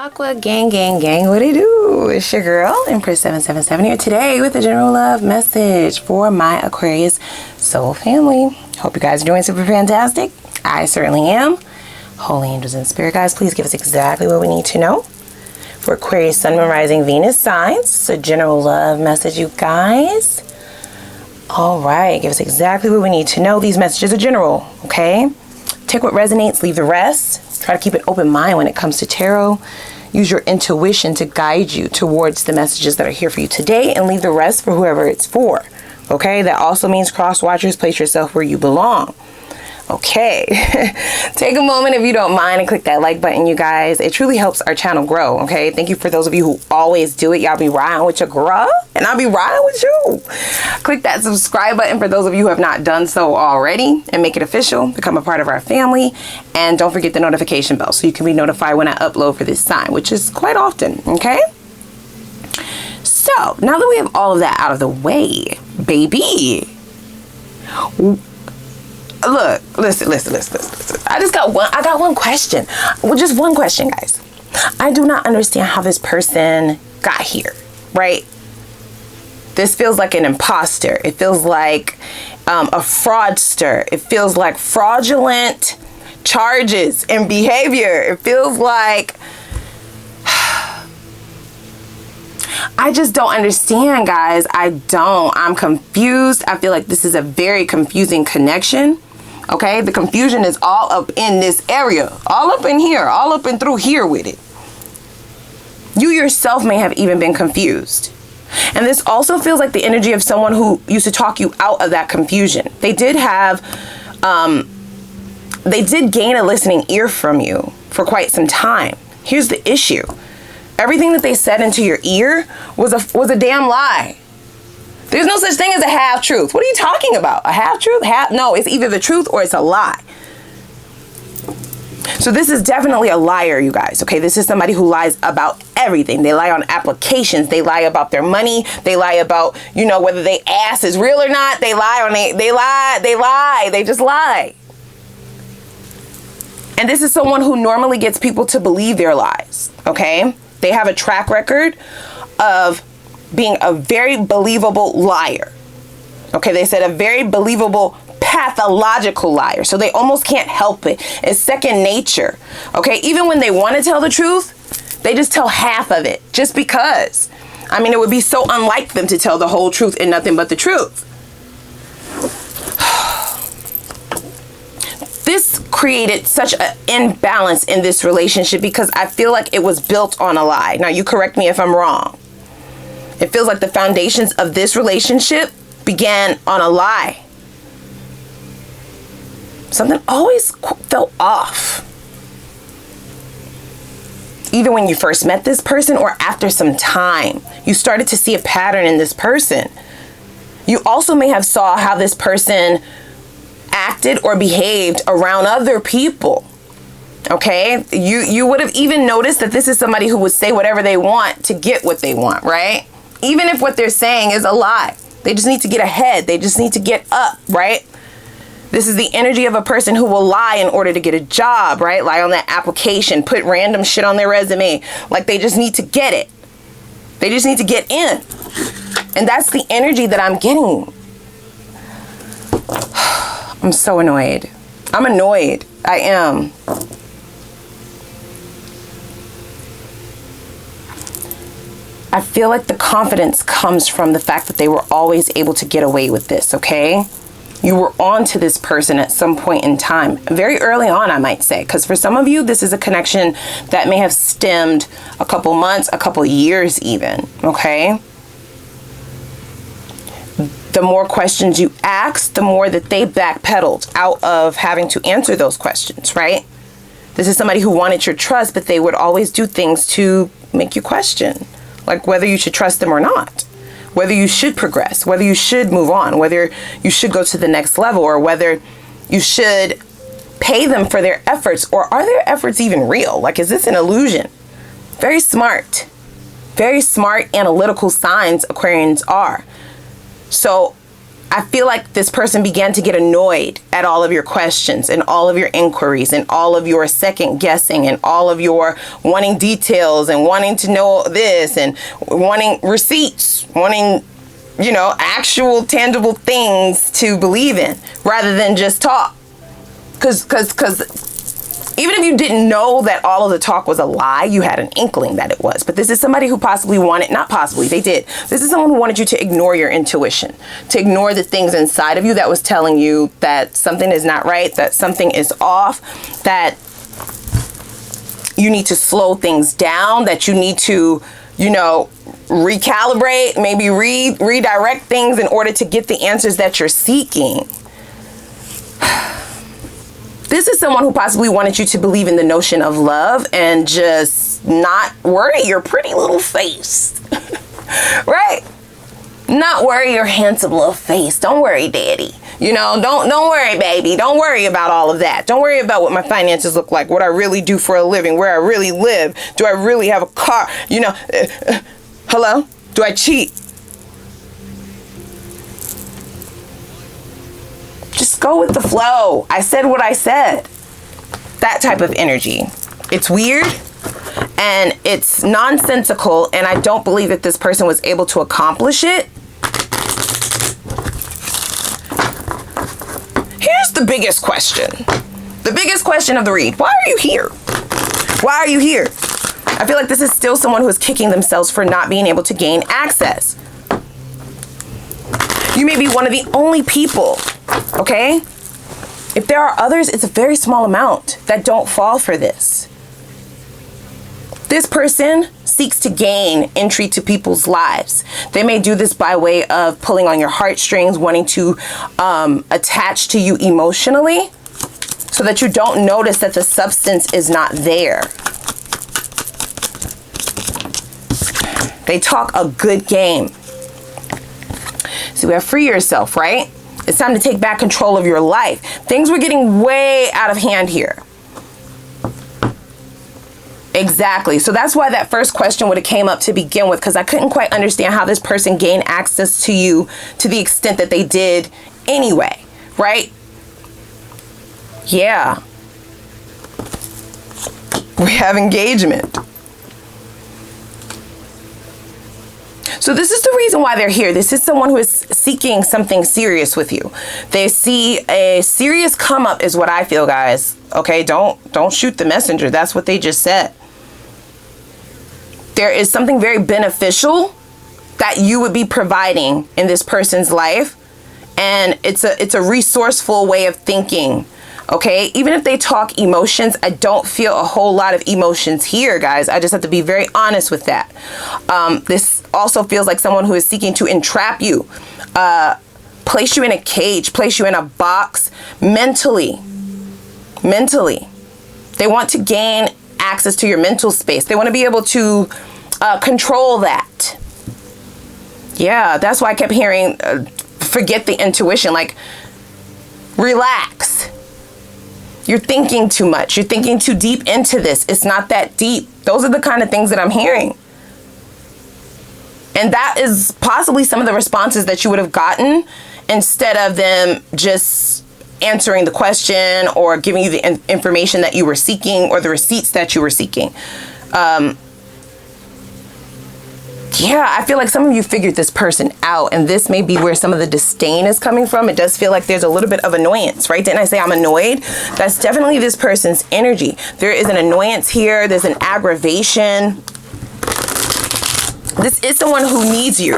Aqua gang, what it do? It's your girl, Empress 777 here today with a general love message for my Aquarius soul family. Hope you guys are doing super fantastic. I certainly am. Holy angels and spirit guides, please give us exactly what we need to know. For Aquarius, Sun, Moon, Rising, Venus signs, it's a general love message, you guys. All right, give us exactly what we need to know. These messages are general, okay? Take what resonates, leave the rest. Try to keep an open mind when it comes to tarot. Use your intuition to guide you towards the messages that are here for you today and leave the rest for whoever it's for. Okay, that also means cross watchers, place yourself where you belong. Okay, take a moment if you don't mind and click that like button, you guys. It truly helps our channel grow, okay? Thank you for those of you who always do it. Y'all be riding with your girl, and I'll be riding with you. Click that subscribe button for those of you who have not done so already and make it official. Become a part of our family. And don't forget the notification bell so you can be notified when I upload for this sign, which is quite often, okay? So, now that we have all of that out of the way, baby, look, listen. I got one question. Well, just one question, guys. I do not understand how this person got here, right? This feels like an imposter. It feels like a fraudster. It feels like fraudulent charges and behavior. It feels like I just don't understand, guys. I'm confused. I feel like this is a very confusing connection. Okay, the confusion is all up in this area, all up in here, all up and through here with it. You yourself may have even been confused. And this also feels like the energy of someone who used to talk you out of that confusion. They did gain a listening ear from you for quite some time. Here's the issue. Everything that they said into your ear was a damn lie. There's no such thing as a half-truth. What are you talking about? A half-truth? No, it's either the truth or it's a lie. So this is definitely a liar, you guys, okay? This is somebody who lies about everything. They lie on applications. They lie about their money. They lie about, whether they ass is real or not. They just lie. And this is someone who normally gets people to believe their lies, okay? They have a track record of being a very believable liar. Okay, they said a very believable pathological liar. So they almost can't help it. It's second nature. Okay, even when they want to tell the truth, they just tell half of it just because. I mean, it would be so unlike them to tell the whole truth and nothing but the truth. This created such an imbalance in this relationship because I feel like it was built on a lie. Now, you correct me if I'm wrong. It feels like the foundations of this relationship began on a lie. Something always felt off. Either when you first met this person or after some time, you started to see a pattern in this person. You also may have saw how this person acted or behaved around other people. Okay? You would have even noticed that this is somebody who would say whatever they want to get what they want, right? Even if what they're saying is a lie. They just need to get ahead. They just need to get up, right? This is the energy of a person who will lie in order to get a job, right? Lie on that application, put random shit on their resume. Like they just need to get it. They just need to get in. And that's the energy that I'm getting. I'm so annoyed. I'm annoyed. I am. I feel like the confidence comes from the fact that they were always able to get away with this, okay? You were on to this person at some point in time. Very early on, I might say. Because for some of you, this is a connection that may have stemmed a couple months, a couple years even, okay? The more questions you asked, the more that they backpedaled out of having to answer those questions, right? This is somebody who wanted your trust, but they would always do things to make you question. Like whether you should trust them or not, whether you should progress, whether you should move on, whether you should go to the next level, or whether you should pay them for their efforts, or are their efforts even real? Like, is this an illusion? Very smart analytical signs Aquarians are. So I feel like this person began to get annoyed at all of your questions and all of your inquiries and all of your second guessing and all of your wanting details and wanting to know this and wanting receipts, wanting, you know, actual tangible things to believe in rather than just talk. Because even if you didn't know that all of the talk was a lie, you had an inkling that it was. But this is somebody who possibly wanted, not possibly, they did. This is someone who wanted you to ignore your intuition, to ignore the things inside of you that was telling you that something is not right, that something is off, that you need to slow things down, that you need to, you know, recalibrate, maybe redirect things in order to get the answers that you're seeking. This is someone who possibly wanted you to believe in the notion of love and just not worry your pretty little face, right? Not worry your handsome little face. Don't worry, daddy. You know, don't worry, baby. Don't worry about all of that. Don't worry about what my finances look like, what I really do for a living, where I really live. Do I really have a car? You know, hello? Do I cheat? Just go with the flow. I said what I said. That type of energy. It's weird and it's nonsensical, and I don't believe that this person was able to accomplish it. Here's the biggest question. The biggest question of the read. Why are you here? Why are you here? I feel like this is still someone who is kicking themselves for not being able to gain access. You may be one of the only people, okay? If there are others, it's a very small amount that don't fall for this. This person seeks to gain entry to people's lives. They may do this by way of pulling on your heartstrings, wanting to attach to you emotionally so that you don't notice that the substance is not there. They talk a good game. So we have free yourself, right? It's time to take back control of your life. Things were getting way out of hand here. Exactly. So that's why that first question would have came up to begin with, because I couldn't quite understand how this person gained access to you to the extent that they did anyway, right? Yeah. We have engagement. So this is the reason why they're here. This is someone who is seeking something serious with you. They see a serious come up is what I feel, guys. Okay, don't shoot the messenger. That's what they just said. There is something very beneficial that you would be providing in this person's life, and it's a resourceful way of thinking. Okay, even if they talk emotions, I don't feel a whole lot of emotions here, guys. I just have to be very honest with that. This also feels like someone who is seeking to entrap you, place you in a cage, place you in a box mentally. They want to gain access to your mental space. They want to be able to control that. Yeah, that's why I kept hearing, forget the intuition, like, relax. You're thinking too much. You're thinking too deep into this. It's not that deep. Those are the kind of things that I'm hearing. And that is possibly some of the responses that you would have gotten instead of them just answering the question or giving you the information that you were seeking or the receipts that you were seeking. Yeah, I feel like some of you figured this person out, and this may be where some of the disdain is coming from. It does feel like there's a little bit of annoyance, right? Didn't I say I'm annoyed? That's definitely this person's energy. There is an annoyance here. There's an aggravation. This is someone who needs you.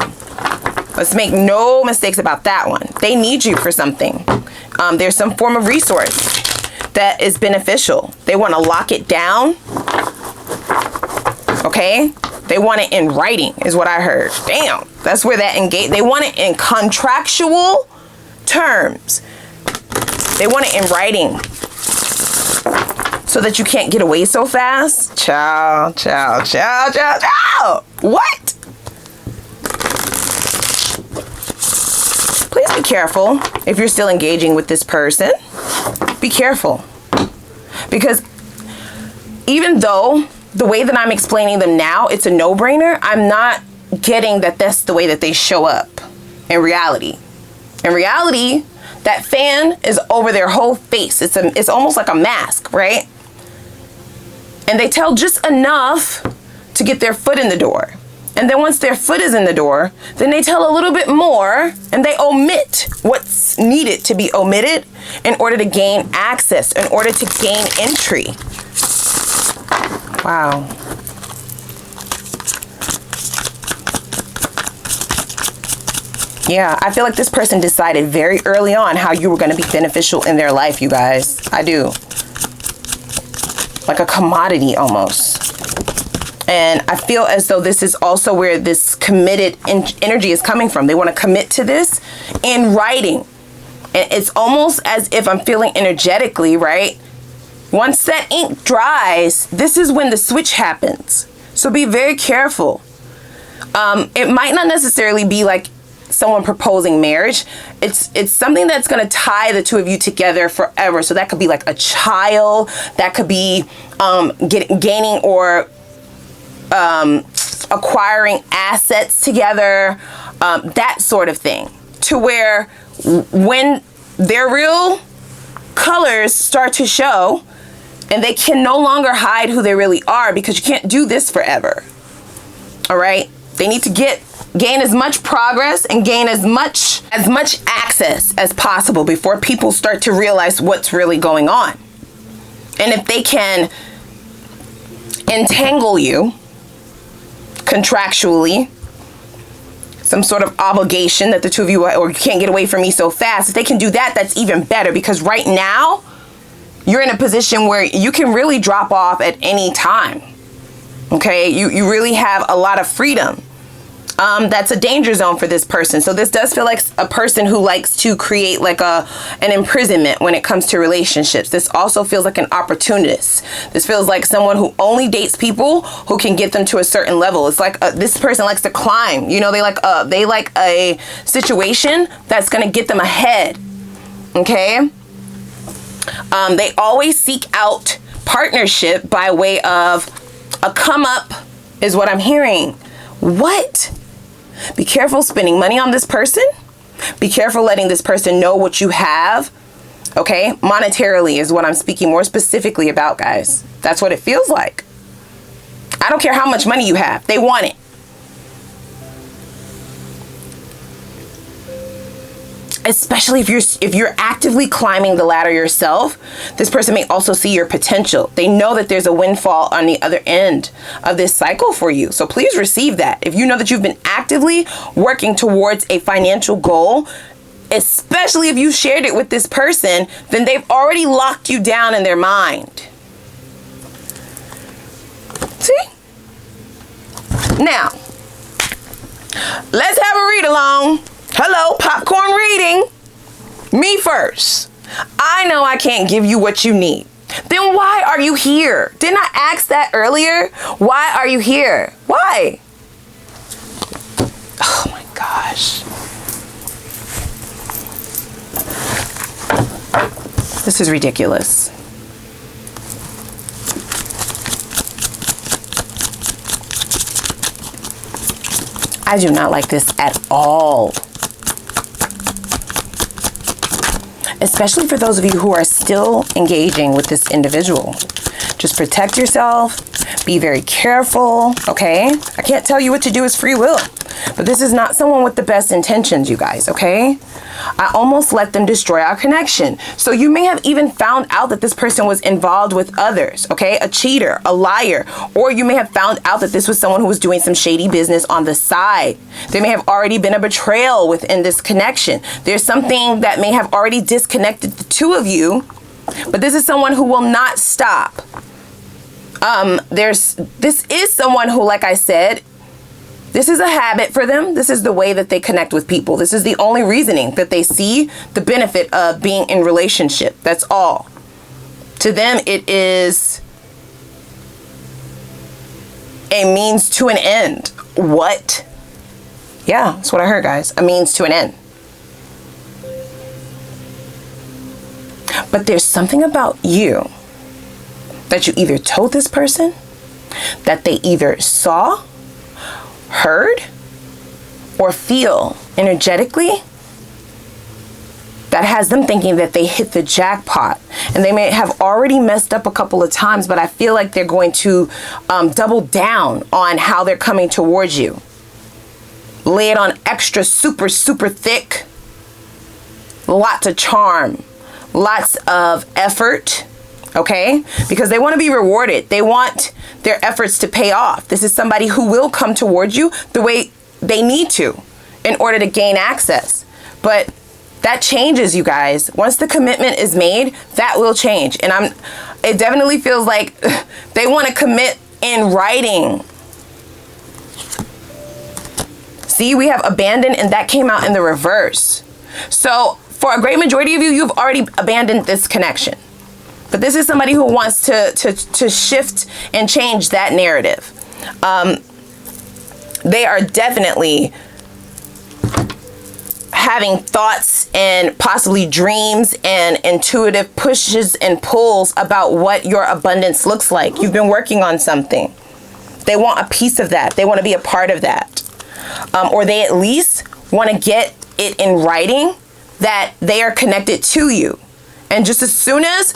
Let's make no mistakes about that one. They need you for something. There's some form of resource that is beneficial. They want to lock it down. Okay? They want it in writing, is what I heard. Damn, that's where that engage. They want it in contractual terms. They want it in writing so that you can't get away so fast. Ciao. What? Please be careful if you're still engaging with this person. Be careful. Because even though the way that I'm explaining them now, it's a no-brainer, I'm not getting that that's the way that they show up in reality. In reality, that fan is over their whole face. It's almost like a mask, right? And they tell just enough to get their foot in the door. And then once their foot is in the door, then they tell a little bit more and they omit what's needed to be omitted in order to gain access, in order to gain entry. Wow. Yeah, I feel like this person decided very early on how you were going to be beneficial in their life, you guys. I do. Like a commodity almost. And I feel as though this is also where this committed energy is coming from. They want to commit to this in writing. And it's almost as if I'm feeling energetically, right? Once that ink dries, this is when the switch happens. So be very careful. It might not necessarily be like someone proposing marriage. It's something that's going to tie the two of you together forever. So that could be like a child, that could be gaining or acquiring assets together, that sort of thing, to where when their real colors start to show and they can no longer hide who they really are, because you can't do this forever. All right, they need to gain as much progress and gain as much access as possible before people start to realize what's really going on. And if they can entangle you contractually, some sort of obligation that the two of you, or you can't get away from me so fast, if they can do that, that's even better, because right now you're in a position where you can really drop off at any time. Okay, you really have a lot of freedom. That's a danger zone for this person. So this does feel like a person who likes to create like an imprisonment when it comes to relationships. This also feels like an opportunist. This feels like someone who only dates people who can get them to a certain level. It's like this person likes to climb. You know, they like a situation that's going to get them ahead. Okay. They always seek out partnership by way of a come up, is what I'm hearing. What? Be careful spending money on this person. Be careful letting this person know what you have. Okay? Monetarily is what I'm speaking more specifically about, guys. That's what it feels like. I don't care how much money you have. They want it. Especially if you're actively climbing the ladder yourself, this person may also see your potential. They know that there's a windfall on the other end of this cycle for you. So please receive that. If you know that you've been actively working towards a financial goal, especially if you shared it with this person, then they've already locked you down in their mind. See? Now, let's have a read along. Hello, popcorn reading. Me first. I know I can't give you what you need. Then why are you here? Didn't I ask that earlier? Why are you here? Why? Oh my gosh. This is ridiculous. I do not like this at all. Especially for those of you who are still engaging with this individual. Just protect yourself. Be very careful, okay? I can't tell you what to do, is free will. But this is not someone with the best intentions, you guys, okay? I almost let them destroy our connection. So you may have even found out that this person was involved with others, okay? A cheater, a liar. Or you may have found out that this was someone who was doing some shady business on the side. There may have already been a betrayal within this connection. There's something that may have already disconnected the two of you. But this is someone who will not stop. This is someone who, like I said, this is a habit for them. This is the way that they connect with people. This is the only reasoning that they see the benefit of being in relationship. That's all. To them, it is a means to an end. What? Yeah, that's what I heard, guys. A means to an end. But there's something about you that you either told this person, that they either saw, heard, or feel energetically that has them thinking that they hit the jackpot. And they may have already messed up a couple of times, but I feel like they're going to double down on how they're coming towards you. Lay it on extra super, super thick. Lots of charm. Lots of effort. Okay? Because they want to be rewarded. They want their efforts to pay off. This is somebody who will come towards you the way they need to in order to gain access. But that changes, you guys. Once the commitment is made, that will change. And it definitely feels like they want to commit in writing. See, we have abandoned, and that came out in the reverse. So for a great majority of you, you've already abandoned this connection. But this is somebody who wants to shift and change that narrative. They are definitely having thoughts and possibly dreams and intuitive pushes and pulls about what your abundance looks like. You've been working on something. They want a piece of that. They want to be a part of that. Or they at least want to get it in writing that they are connected to you. And just as soon as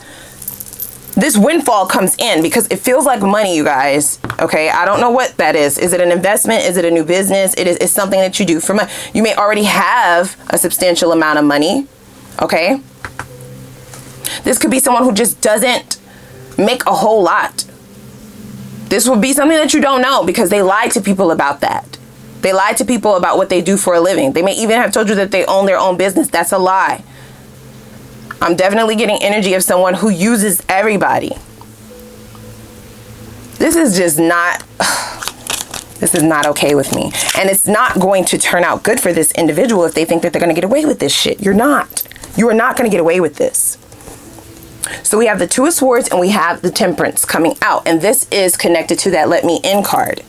this windfall comes in, because it feels like money, you guys. Okay, I don't know what that is. Is it an investment? Is it a new business? It's something that you do for money. You may already have a substantial amount of money. Okay, this could be someone who just doesn't make a whole lot. This will be something that you don't know because they lied to people about that. They lied to people about what they do for a living. They may even have told you that they own their own business. That's a lie. I'm definitely getting energy of someone who uses everybody. This is just not, this is not okay with me. And it's not going to turn out good for this individual if they think that they're going to get away with this shit. You're not. You are not going to get away with this. So we have the Two of Swords and we have the Temperance coming out. And this is connected to that Let Me In card.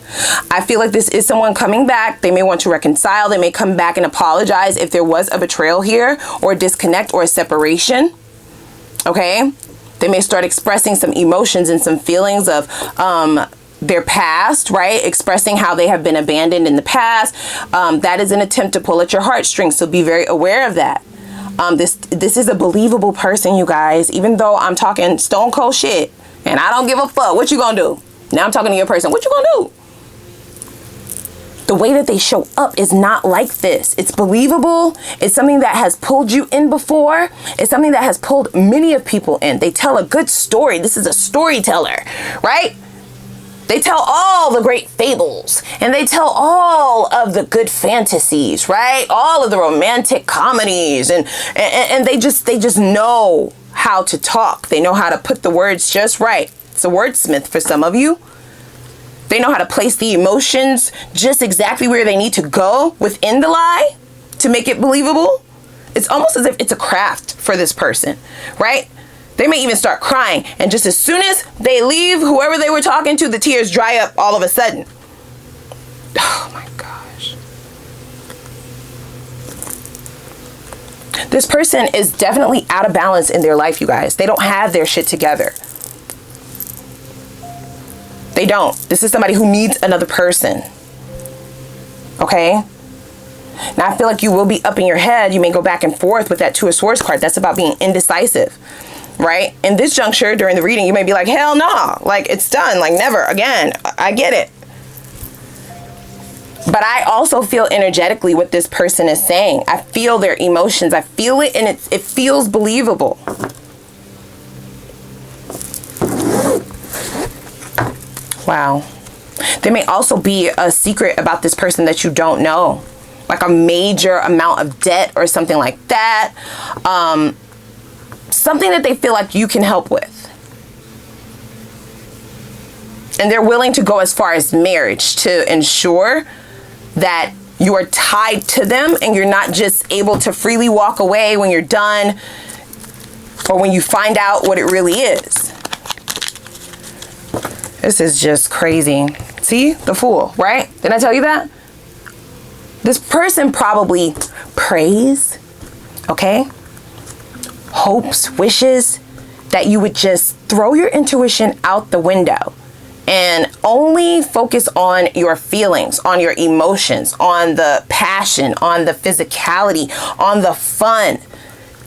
I feel like this is someone coming back. They may want to reconcile. They may come back and apologize if there was a betrayal here or a disconnect or a separation. Okay? They may start expressing some emotions and some feelings of their past, right? Expressing how they have been abandoned in the past. That is an attempt to pull at your heartstrings. So be very aware of that. This is a believable person, you guys. Even though I'm talking stone cold shit and I don't give a fuck, what you gonna do? Now I'm talking to your person. What you gonna do? The way that they show up is not like this. It's believable. It's something that has pulled you in before. It's something that has pulled many of people in. They tell a good story. This is a storyteller, right? They tell all the great fables and they tell all of the good fantasies, right? All of the romantic comedies and they just know how to talk. They know how to put the words just right. It's a wordsmith for some of you. They know how to place the emotions just exactly where they need to go within the lie to make it believable. It's almost as if it's a craft for this person, right? They may even start crying, and just as soon as they leave whoever they were talking to, the tears dry up all of a sudden. Oh my gosh. This person is definitely out of balance in their life, you guys. They don't have their shit together. They don't. This is somebody who needs another person. Okay? Now, I feel like you will be up in your head. You may go back and forth with that Two of Swords card. That's about being indecisive. Right? In this juncture, during the reading, you may be like, hell no. Like, it's done. Like, never again. I get it. But I also feel energetically what this person is saying. I feel their emotions. I feel it, and it feels believable. Wow. There may also be a secret about this person that you don't know. Like a major amount of debt or something like that. Something that they feel like you can help with. And they're willing to go as far as marriage to ensure that you are tied to them and you're not just able to freely walk away when you're done or when you find out what it really is. This is just crazy. See? The Fool, right? Didn't I tell you that? This person probably prays, okay? Hopes, wishes that you would just throw your intuition out the window and only focus on your feelings, on your emotions, on the passion, on the physicality, on the fun.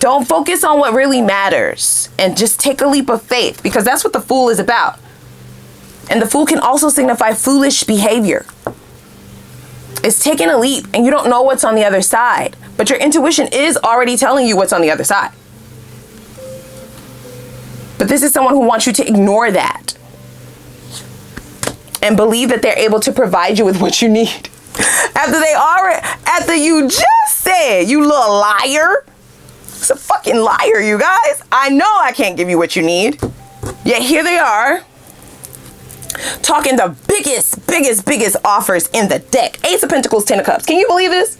Don't focus on what really matters and just take a leap of faith, because that's what the Fool is about. And the Fool can also signify foolish behavior. It's taking a leap and you don't know what's on the other side, but your intuition is already telling you what's on the other side. But this is someone who wants you to ignore that and believe that they're able to provide you with what you need. After you just said, you little liar. It's a fucking liar, you guys. I know I can't give you what you need. Yet here they are, talking the biggest offers in the deck. Ace of Pentacles, Ten of Cups. Can you believe this?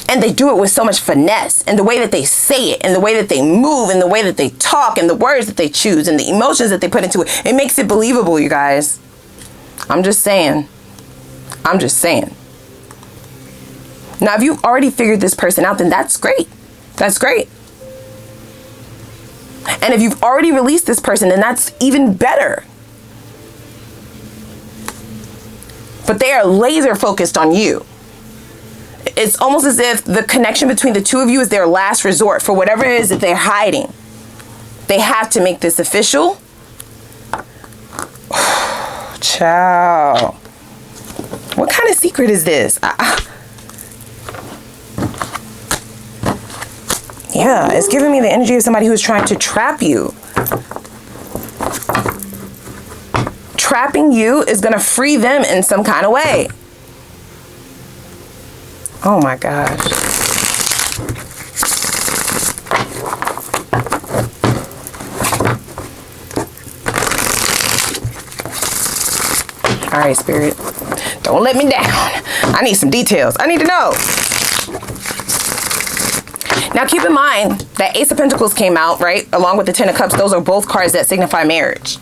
And they do it with so much finesse, and the way that they say it, and the way that they move, and the way that they talk, and the words that they choose, and the emotions that they put into it. It makes it believable, you guys. I'm just saying. I'm just saying. Now, if you've already figured this person out, then that's great. That's great. And if you've already released this person, then that's even better. But they are laser focused on you. It's almost as if the connection between the two of you is their last resort for whatever it is that they're hiding. They have to make this official. Ciao. What kind of secret is this? Yeah, it's giving me the energy of somebody who's trying to trap you. Trapping you is going to free them in some kind of way. Oh my gosh. All right, Spirit. Don't let me down. I need some details. I need to know. Now, keep in mind that Ace of Pentacles came out, right? Along with the Ten of Cups. Those are both cards that signify marriage.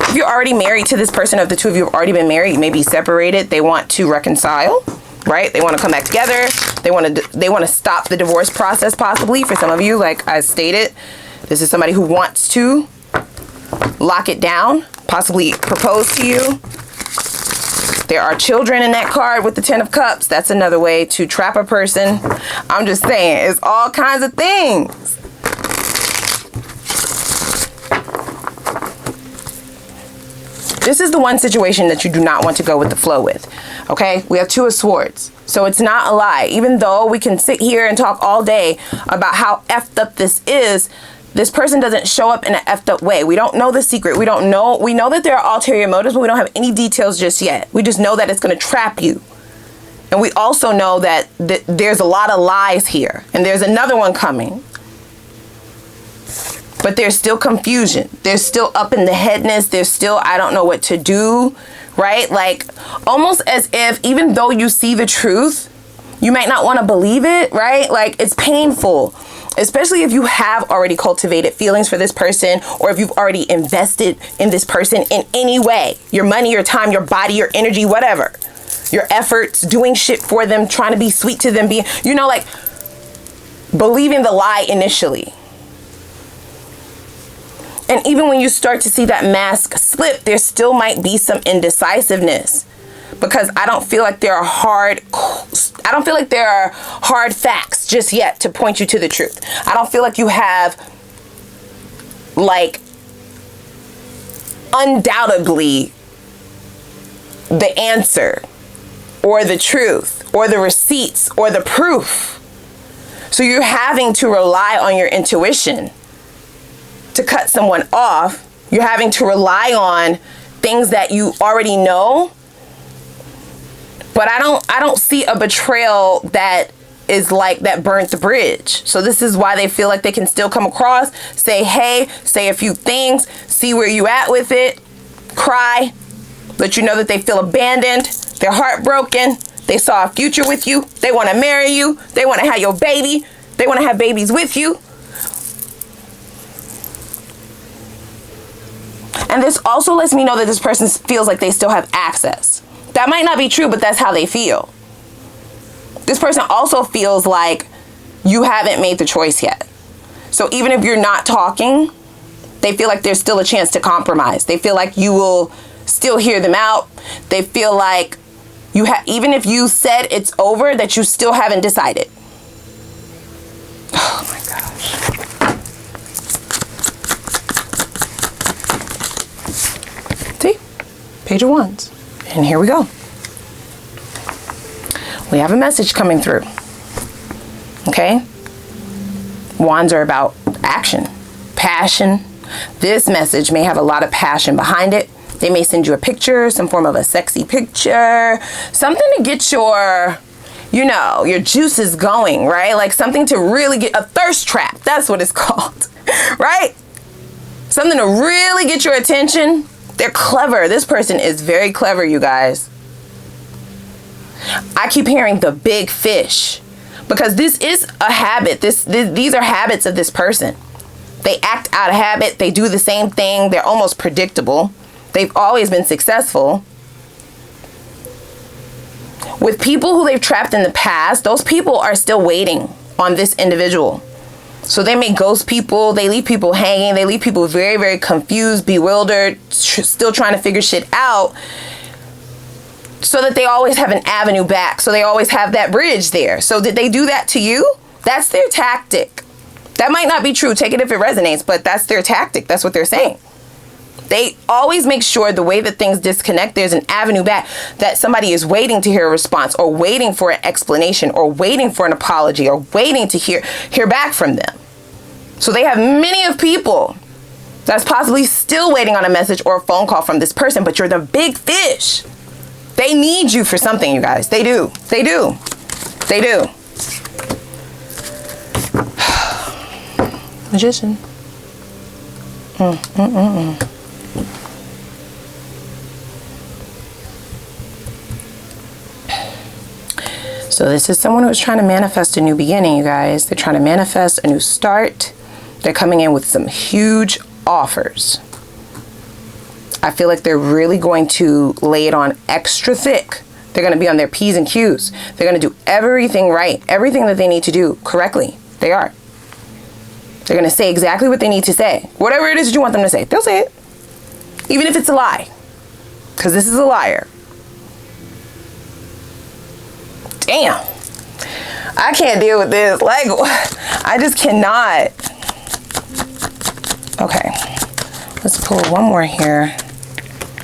If you're already married to this person, if the two of you have already been married, you may be separated. They want to reconcile, right? They want to come back together. They want to stop the divorce process, possibly. For some of you, like I stated, this is somebody who wants to lock it down, possibly propose to you. There are children in that card with the Ten of Cups. That's another way to trap a person. I'm just saying, it's all kinds of things. This is the one situation that you do not want to go with the flow with. Okay? We have Two of Swords. So it's not a lie. Even though we can sit here and talk all day about how effed up this is, this person doesn't show up in an effed up way. We don't know the secret. We know that there are ulterior motives, but we don't have any details just yet. We just know that it's going to trap you. And we also know that there's a lot of lies here. And there's another one coming. But there's still confusion. There's still up in the headness. There's still, I don't know what to do, right? Like almost as if even though you see the truth, you might not want to believe it, right? Like it's painful, especially if you have already cultivated feelings for this person, or if you've already invested in this person in any way, your money, your time, your body, your energy, whatever, your efforts, doing shit for them, trying to be sweet to them, being, you know, like believing the lie initially. And even when you start to see that mask slip, there still might be some indecisiveness, because I don't feel like there are hard facts just yet to point you to the truth. I don't feel like you have like undoubtedly the answer or the truth or the receipts or the proof. So you're having to rely on your intuition to cut someone off. You're having to rely on things that you already know. But I don't see a betrayal that is like that burnt the bridge. So this is why they feel like they can still come across, say hey, say a few things, see where you at with it, cry, let you know that they feel abandoned, they're heartbroken, they saw a future with you, they want to marry you, they want to have your baby, they want to have babies with you. And this also lets me know that this person feels like they still have access. That might not be true, but that's how they feel. This person also feels like you haven't made the choice yet. So even if you're not talking, they feel like there's still a chance to compromise. They feel like you will still hear them out. They feel like you have, even if you said it's over, that you still haven't decided. Oh my gosh. See? Page of Wands. And here we go. We have a message coming through. Okay? Wands are about action, passion. This message may have a lot of passion behind it. They may send you a picture, some form of a sexy picture, something to get your, you know, your juices going, right? Like something to really get a thirst trap. That's what it's called, right? Something to really get your attention. They're clever. This person is very clever, you guys. I keep hearing the big fish because this is a habit. These are habits of this person. They act out of habit. They do the same thing. They're almost predictable. They've always been successful. With people who they've trapped in the past, those people are still waiting on this individual. So they may ghost people. They leave people hanging. They leave people very, very confused, bewildered, still trying to figure shit out, so that they always have an avenue back. So they always have that bridge there. So did they do that to you? That's their tactic. That might not be true. Take it if it resonates, but that's their tactic. That's what they're saying. They always make sure the way that things disconnect, there's an avenue back, that somebody is waiting to hear a response, or waiting for an explanation, or waiting for an apology, or waiting to hear back from them. So they have many of people that's possibly still waiting on a message or a phone call from this person, but you're the big fish. They need you for something, you guys. They do. They do. They do. Magician. So this is someone who's trying to manifest a new beginning, you guys. They're trying to manifest a new start. They're coming in with some huge offers. I feel like they're really going to lay it on extra thick. They're going to be on their P's and Q's. They're going to do everything right. Everything that they need to do correctly. They are. They're going to say exactly what they need to say. Whatever it is that you want them to say, they'll say it. Even if it's a lie. Because this is a liar. Damn. I can't deal with this. Like, I just cannot. Okay. Let's pull one more here.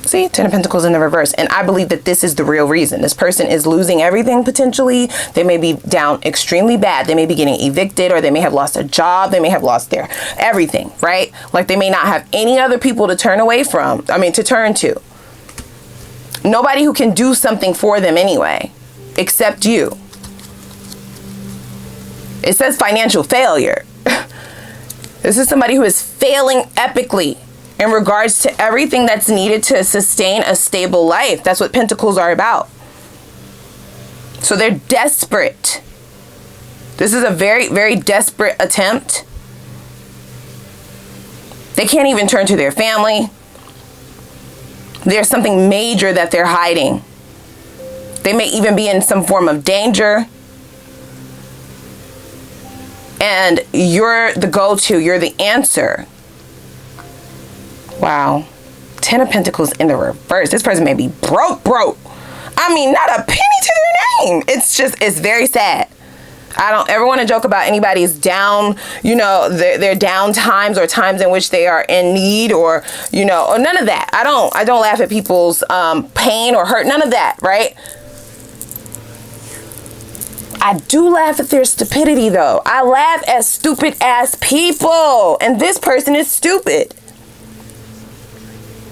See, 10 of Pentacles in the reverse. And I believe that this is the real reason. This person is losing everything potentially. They may be down extremely bad. They may be getting evicted, or they may have lost a job. They may have lost their everything, right? Like they may not have any other people to turn away from. To turn to. Nobody who can do something for them anyway, except you. It says financial failure. This is somebody who is failing epically in regards to everything that's needed to sustain a stable life. That's what Pentacles are about. So they're desperate. This is a very, very desperate attempt. They can't even turn to their family. There's something major that they're hiding. They may even be in some form of danger. And you're the go-to. You're the answer. Wow. 10 of Pentacles in the reverse. This person may be broke. I mean, not a penny to their name. It's very sad. I don't ever want to joke about anybody's down, their down times or times in which they are in need, or none of that. I don't laugh at people's pain or hurt. None of that, right? I do laugh at their stupidity, though. I laugh at stupid ass people. And this person is stupid.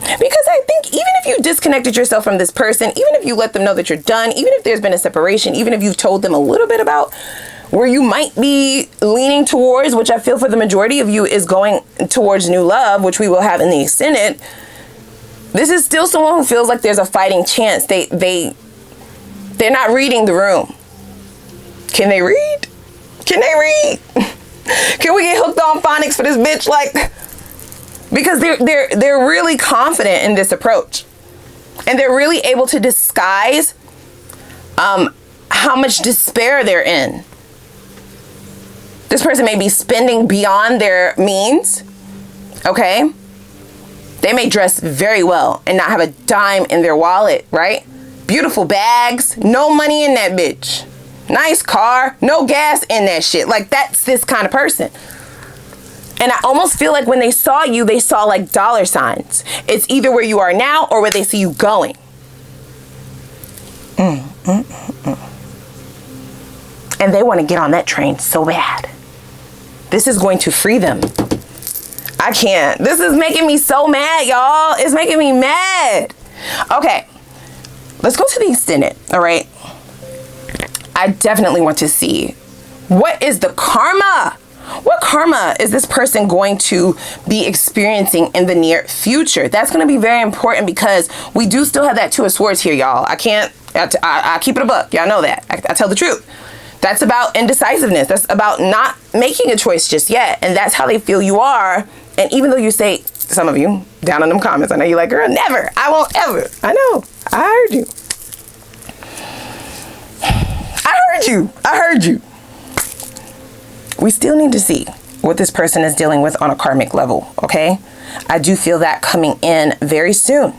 Because I think even if you disconnected yourself from this person, even if you let them know that you're done, even if there's been a separation, even if you've told them a little bit about where you might be leaning towards, which I feel for the majority of you is going towards new love, which we will have in the Ascendant, this is still someone who feels like there's a fighting chance. They're not reading the room. Can they read? Can they read? Can we get hooked on phonics for this bitch? Because they're really confident in this approach, and they're really able to disguise how much despair they're in. This person may be spending beyond their means, okay? They may dress very well and not have a dime in their wallet, right? Beautiful bags, no money in that bitch. Nice car, no gas in that shit. Like, that's this kind of person. And I almost feel like when they saw you, they saw like dollar signs. It's either where you are now or where they see you going. And they want to get on that train so bad. This is going to free them. I can't. This is making me so mad, y'all. It's making me mad. Okay. Let's go to the extended, all right? I definitely want to see, what is the karma? What karma is this person going to be experiencing in the near future? That's going to be very important because we do still have that Two of Swords here, y'all. I keep it a buck. Y'all know that. I tell the truth. That's about indecisiveness. That's about not making a choice just yet. And that's how they feel you are. And even though you say, some of you down in them comments, I know you're like, girl, never. I won't ever. I know. I heard you. I heard you. We still need to see what this person is dealing with on a karmic level, okay? I do feel that coming in very soon.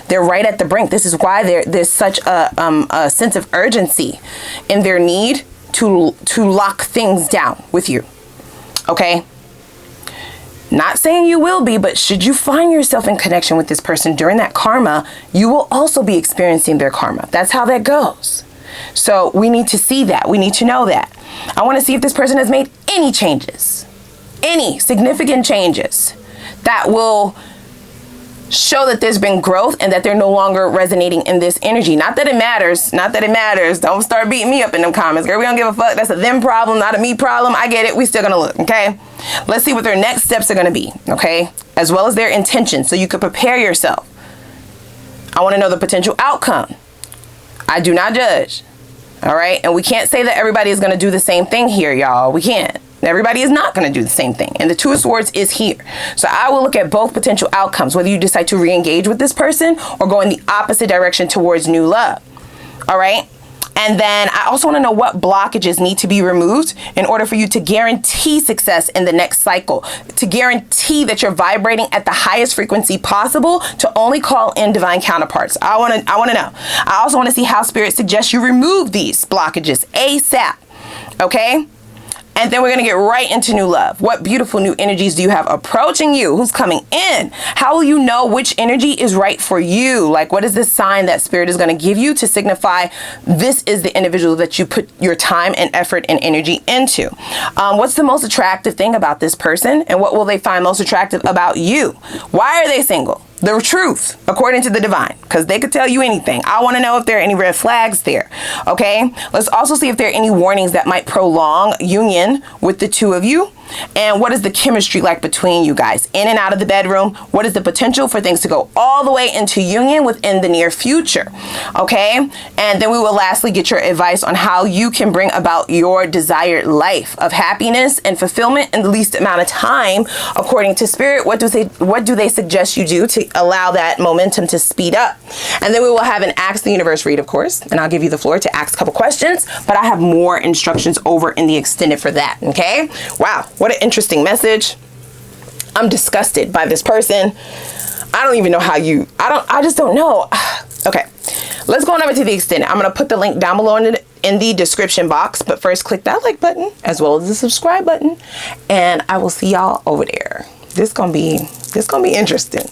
They're right at the brink. This is why there's such a sense of urgency in their need to lock things down with you, okay? Not saying you will be, but should you find yourself in connection with this person during that karma, you will also be experiencing their karma. That's how that goes. So we need to see that. We need to know that. I want to see if this person has made any changes, any significant changes that will show that there's been growth and that they're no longer resonating in this energy. Not that it matters. Not that it matters. Don't start beating me up in them comments. Girl, we don't give a fuck. That's a them problem, not a me problem. I get it. We still gonna look, okay? Let's see what their next steps are gonna be, okay? As well as their intentions, so you could prepare yourself. I want to know the potential outcome. I do not judge. All right. And we can't say that everybody is going to do the same thing here, y'all. We can't. Everybody is not going to do the same thing. And the Two of Swords is here. So I will look at both potential outcomes, whether you decide to re-engage with this person or go in the opposite direction towards new love. All right. And then I also want to know what blockages need to be removed in order for you to guarantee success in the next cycle, to guarantee that you're vibrating at the highest frequency possible to only call in divine counterparts. I want to know. I also want to see how Spirit suggests you remove these blockages ASAP. Okay? And then we're going to get right into new love. What beautiful new energies do you have approaching you? Who's coming in? How will you know which energy is right for you? Like, what is the sign that Spirit is going to give you to signify this is the individual that you put your time and effort and energy into? What's the most attractive thing about this person? And what will they find most attractive about you? Why are they single? The truth, according to the divine, because they could tell you anything. I want to know if there are any red flags there. Okay. Let's also see if there are any warnings that might prolong union with the two of you. And what is the chemistry like between you guys in and out of the bedroom? What is the potential for things to go all the way into union within the near future? Okay. And then we will lastly get your advice on how you can bring about your desired life of happiness and fulfillment in the least amount of time. According to Spirit, what do they suggest you do to allow that momentum to speed up? And then we will have an Ask the Universe read, of course, and I'll give you the floor to ask a couple questions, but I have more instructions over in the extended for that. Okay. Wow. What an interesting message. I'm disgusted by this person. I don't even know how I just don't know. Okay, let's go on over to the extended. I'm going to put the link down below in the description box, but first click that like button as well as the subscribe button, and I will see y'all over there. This gonna be interesting.